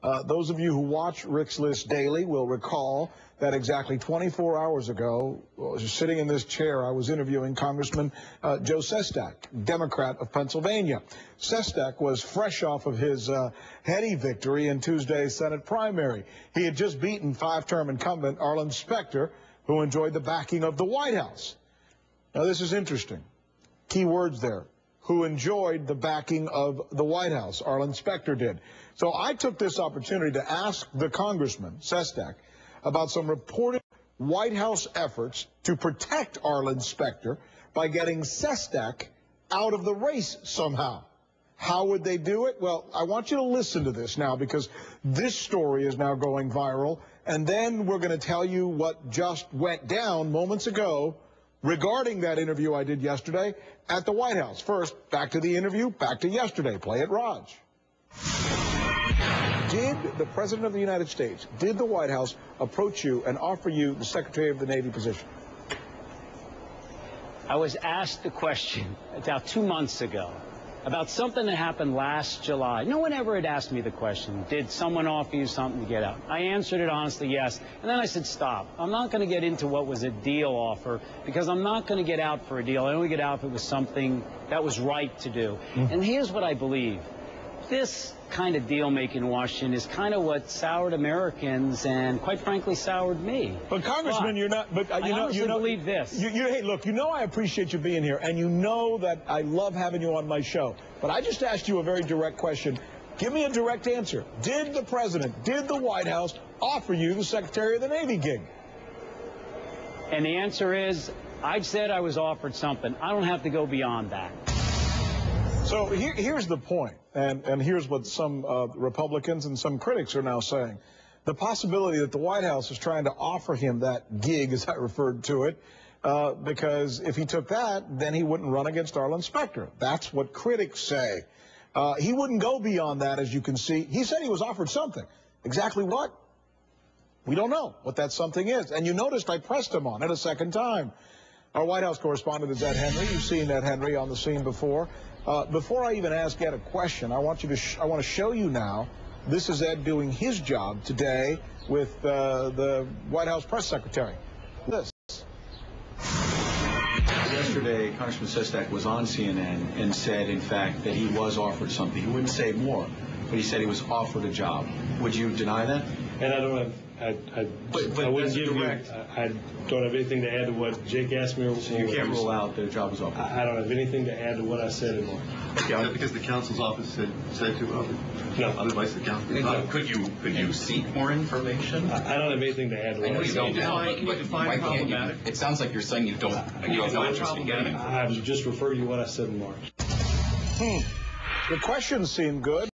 Those of you who watch Rick's List daily will recall that exactly 24 hours ago, sitting in this chair, I was interviewing Congressman Joe Sestak, Democrat of Pennsylvania. Sestak was fresh off of his heady victory in Tuesday's Senate primary. He had just beaten five-term incumbent Arlen Specter, who enjoyed the backing of the White House. Now, this is interesting. Key words there. Who enjoyed the backing of the White House. Arlen Specter did. So I took this opportunity to ask the Congressman, Sestak, about some reported White House efforts to protect Arlen Specter by getting Sestak out of the race somehow. How would they do it? Well, I want you to listen to this now, because this story is now going viral, and then we're going to tell you what just went down moments ago regarding that interview I did yesterday at the White House. First, back to the interview, back to yesterday. Play it, Raj. Did the President of the United States, did the White House approach you and offer you the Secretary of the Navy position? I was asked the question about 2 months ago about something that happened last July. No one ever had asked me the question, did someone offer you something to get out? I answered it honestly, yes. And then I said, stop. I'm not going to get into what was a deal offer, because I'm not going to get out for a deal. I only get out if it was something that was right to do. And here's what I believe. This kind of deal-making in Washington is kind of what soured Americans and, quite frankly, soured me. But, Congressman, you're not... But I honestly believe this. Hey, look, you know I appreciate you being here, and you know that I love having you on my show. But I just asked you a very direct question. Give me a direct answer. Did the President, did the White House offer you the Secretary of the Navy gig? And the answer is, I said I was offered something. I don't have to go beyond that. So here's the point, and here's what some Republicans and some critics are now saying. The possibility that the White House is trying to offer him that gig, as I referred to it, because if he took that, then he wouldn't run against Arlen Specter. That's what critics say. He wouldn't go beyond that, as you can see. He said he was offered something. Exactly what? We don't know what that something is. And you noticed I pressed him on it a second time. Our White House correspondent is Ed Henry. You've seen Ed Henry on the scene before. Before I even ask Ed a question, I want to show you now. This is Ed doing his job today with the White House press secretary. This. Yesterday, Congressman Sestak was on CNN and said, in fact, that he was offered something. He wouldn't say more, but he said he was offered a job. Would you deny that? And I don't have. I wouldn't give direct. you. I don't have anything to add to what Jake asked me. So you can't rule out that a job was offered. I don't have anything to add to what I said anymore. Okay, is that because the counsel's office said to No. otherwise the counsel. Could you seek more information? I don't have anything to add to what I know I you said. don't now, but why can't you? It sounds like you're saying you don't. You have no interest in getting it. I've just referred you what I said in March. The questions seem good.